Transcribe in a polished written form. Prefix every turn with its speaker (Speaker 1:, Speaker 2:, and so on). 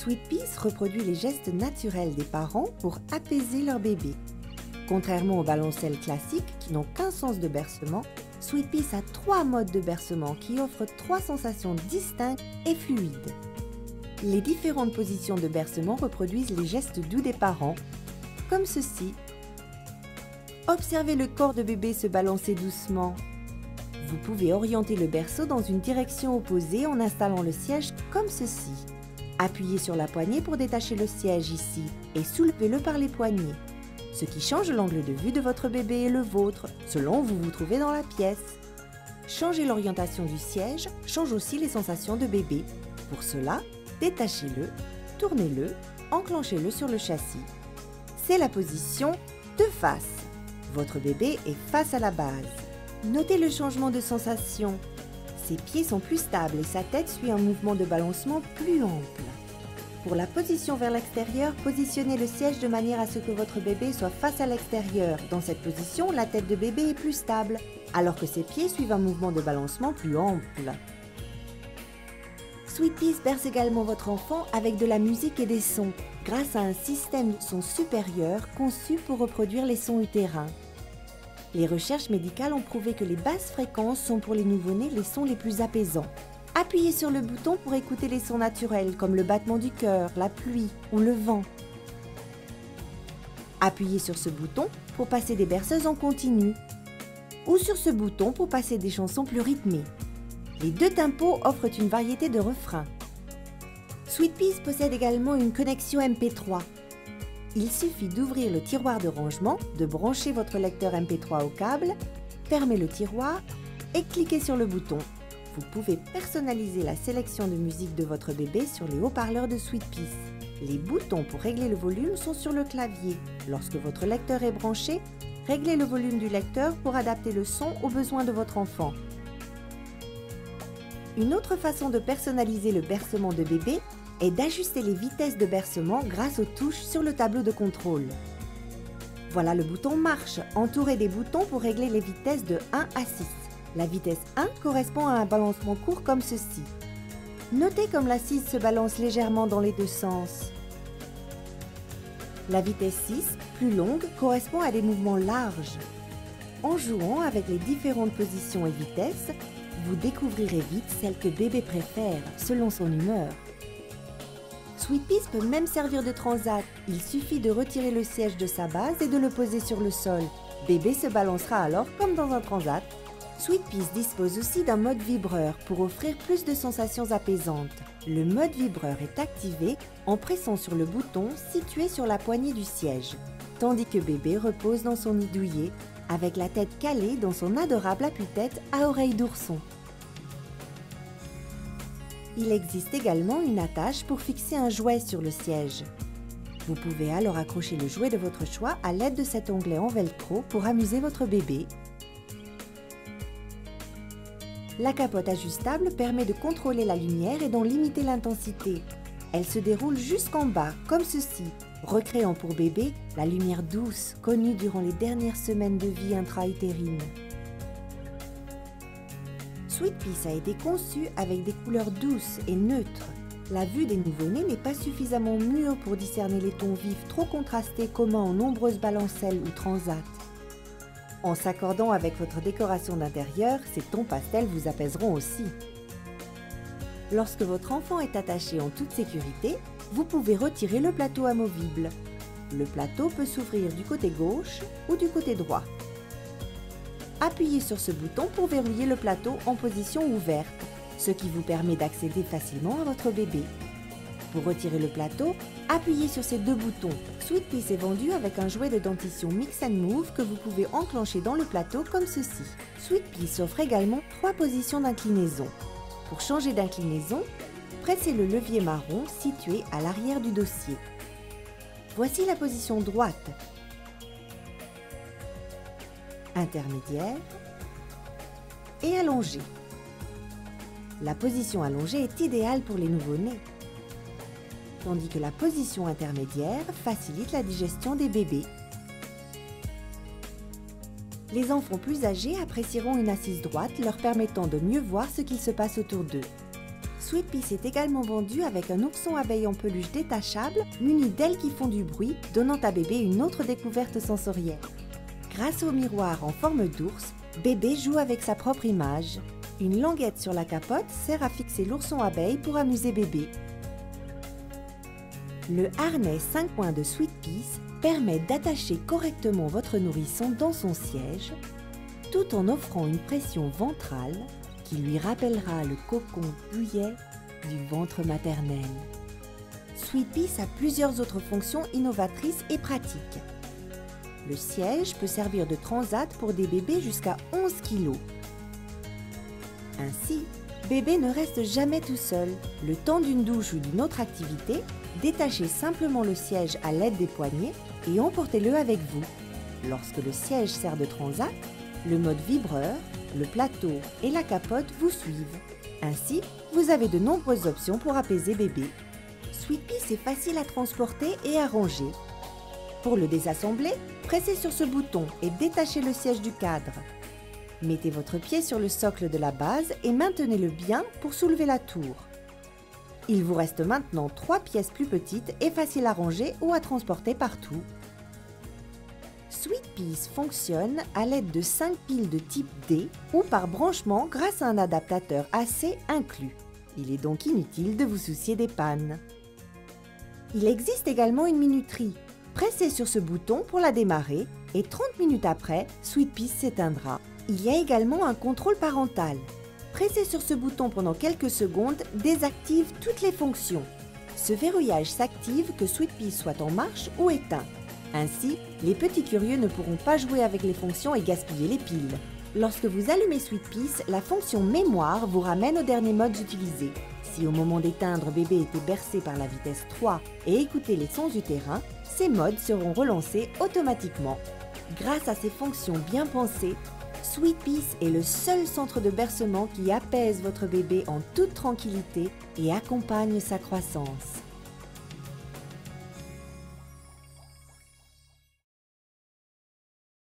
Speaker 1: Sweet Peas reproduit les gestes naturels des parents pour apaiser leur bébé. Contrairement aux balancelles classiques qui n'ont qu'un sens de bercement, Sweet Peas a 3 modes de bercement qui offrent 3 sensations distinctes et fluides. Les différentes positions de bercement reproduisent les gestes doux des parents, comme ceci. Observez le corps de bébé se balancer doucement. Vous pouvez orienter le berceau dans une direction opposée en installant le siège comme ceci. Appuyez sur la poignée pour détacher le siège ici et soulevez-le par les poignets, ce qui change l'angle de vue de votre bébé et le vôtre, selon où vous vous trouvez dans la pièce. Changer l'orientation du siège change aussi les sensations de bébé. Pour cela, détachez-le, tournez-le, enclenchez-le sur le châssis. C'est la position de face. Votre bébé est face à la base. Notez le changement de sensation. Ses pieds sont plus stables et sa tête suit un mouvement de balancement plus ample. Pour la position vers l'extérieur, positionnez le siège de manière à ce que votre bébé soit face à l'extérieur. Dans cette position, la tête de bébé est plus stable, alors que ses pieds suivent un mouvement de balancement plus ample. Sweet Peas berce également votre enfant avec de la musique et des sons, grâce à un système de son supérieur conçu pour reproduire les sons utérins. Les recherches médicales ont prouvé que les basses fréquences sont pour les nouveau-nés les sons les plus apaisants. Appuyez sur le bouton pour écouter les sons naturels comme le battement du cœur, la pluie ou le vent. Appuyez sur ce bouton pour passer des berceuses en continu ou sur ce bouton pour passer des chansons plus rythmées. Les 2 tempos offrent une variété de refrains. Sweet Peas possède également une connexion MP3. Il suffit d'ouvrir le tiroir de rangement, de brancher votre lecteur MP3 au câble, fermer le tiroir et cliquer sur le bouton. Vous pouvez personnaliser la sélection de musique de votre bébé sur les haut-parleurs de Sweet Peas. Les boutons pour régler le volume sont sur le clavier. Lorsque votre lecteur est branché, réglez le volume du lecteur pour adapter le son aux besoins de votre enfant. Une autre façon de personnaliser le bercement de bébé est d'ajuster les vitesses de bercement grâce aux touches sur le tableau de contrôle. Voilà le bouton marche, entouré des boutons pour régler les vitesses de 1 à 6. La vitesse 1 correspond à un balancement court comme ceci. Notez comme la 6 se balance légèrement dans les 2 sens. La vitesse 6, plus longue, correspond à des mouvements larges. En jouant avec les différentes positions et vitesses, vous découvrirez vite celle que bébé préfère, selon son humeur. Sweet Peas peut même servir de transat. Il suffit de retirer le siège de sa base et de le poser sur le sol. Bébé se balancera alors comme dans un transat. Sweet Peas dispose aussi d'un mode vibreur pour offrir plus de sensations apaisantes. Le mode vibreur est activé en pressant sur le bouton situé sur la poignée du siège, tandis que bébé repose dans son nid douillet avec la tête calée dans son adorable appuie-tête à oreille d'ourson. Il existe également une attache pour fixer un jouet sur le siège. Vous pouvez alors accrocher le jouet de votre choix à l'aide de cet onglet en velcro pour amuser votre bébé. La capote ajustable permet de contrôler la lumière et d'en limiter l'intensité. Elle se déroule jusqu'en bas, comme ceci, recréant pour bébé la lumière douce connue durant les dernières semaines de vie intra-utérine. Sweet Peas a été conçu avec des couleurs douces et neutres. La vue des nouveau-nés n'est pas suffisamment mûre pour discerner les tons vifs trop contrastés communs en nombreuses balancelles ou transats. En s'accordant avec votre décoration d'intérieur, ces tons pastels vous apaiseront aussi. Lorsque votre enfant est attaché en toute sécurité, vous pouvez retirer le plateau amovible. Le plateau peut s'ouvrir du côté gauche ou du côté droit. Appuyez sur ce bouton pour verrouiller le plateau en position ouverte, ce qui vous permet d'accéder facilement à votre bébé. Pour retirer le plateau, appuyez sur ces 2 boutons. Sweet Peas est vendu avec un jouet de dentition Mix & Move que vous pouvez enclencher dans le plateau comme ceci. Sweet Peas offre également 3 positions d'inclinaison. Pour changer d'inclinaison, pressez le levier marron situé à l'arrière du dossier. Voici la position droite, intermédiaire et allongée. La position allongée est idéale pour les nouveau-nés, tandis que la position intermédiaire facilite la digestion des bébés. Les enfants plus âgés apprécieront une assise droite leur permettant de mieux voir ce qu'il se passe autour d'eux. Sweet Peace est également vendu avec un ourson abeille en peluche détachable muni d'ailes qui font du bruit, donnant à bébé une autre découverte sensorielle. Grâce au miroir en forme d'ours, bébé joue avec sa propre image. Une languette sur la capote sert à fixer l'ourson abeille pour amuser bébé. Le harnais 5 points de Sweet Peace permet d'attacher correctement votre nourrisson dans son siège, tout en offrant une pression ventrale qui lui rappellera le cocon douillet du ventre maternel. Sweet Peace a plusieurs autres fonctions innovatrices et pratiques. Le siège peut servir de transat pour des bébés jusqu'à 11 kg. Ainsi, bébé ne reste jamais tout seul. Le temps d'une douche ou d'une autre activité, détachez simplement le siège à l'aide des poignets et emportez-le avec vous. Lorsque le siège sert de transat, le mode vibreur, le plateau et la capote vous suivent. Ainsi, vous avez de nombreuses options pour apaiser bébé. Sweet Peace est facile à transporter et à ranger. Pour le désassembler, pressez sur ce bouton et détachez le siège du cadre. Mettez votre pied sur le socle de la base et maintenez-le bien pour soulever la tour. Il vous reste maintenant 3 pièces plus petites et faciles à ranger ou à transporter partout. Sweet Peace fonctionne à l'aide de 5 piles de type D ou par branchement grâce à un adaptateur AC inclus. Il est donc inutile de vous soucier des pannes. Il existe également une minuterie. Pressez sur ce bouton pour la démarrer et 30 minutes après, Sweet Peace s'éteindra. Il y a également un contrôle parental. Pressez sur ce bouton pendant quelques secondes désactive toutes les fonctions. Ce verrouillage s'active que Sweet Peace soit en marche ou éteint. Ainsi, les petits curieux ne pourront pas jouer avec les fonctions et gaspiller les piles. Lorsque vous allumez Sweet Peace, la fonction mémoire vous ramène aux derniers modes utilisés. Si au moment d'éteindre, bébé était bercé par la vitesse 3 et écoutait les sons du terrain, ces modes seront relancés automatiquement. Grâce à ces fonctions bien pensées, Sweet Peace est le seul centre de bercement qui apaise votre bébé en toute tranquillité et accompagne sa croissance.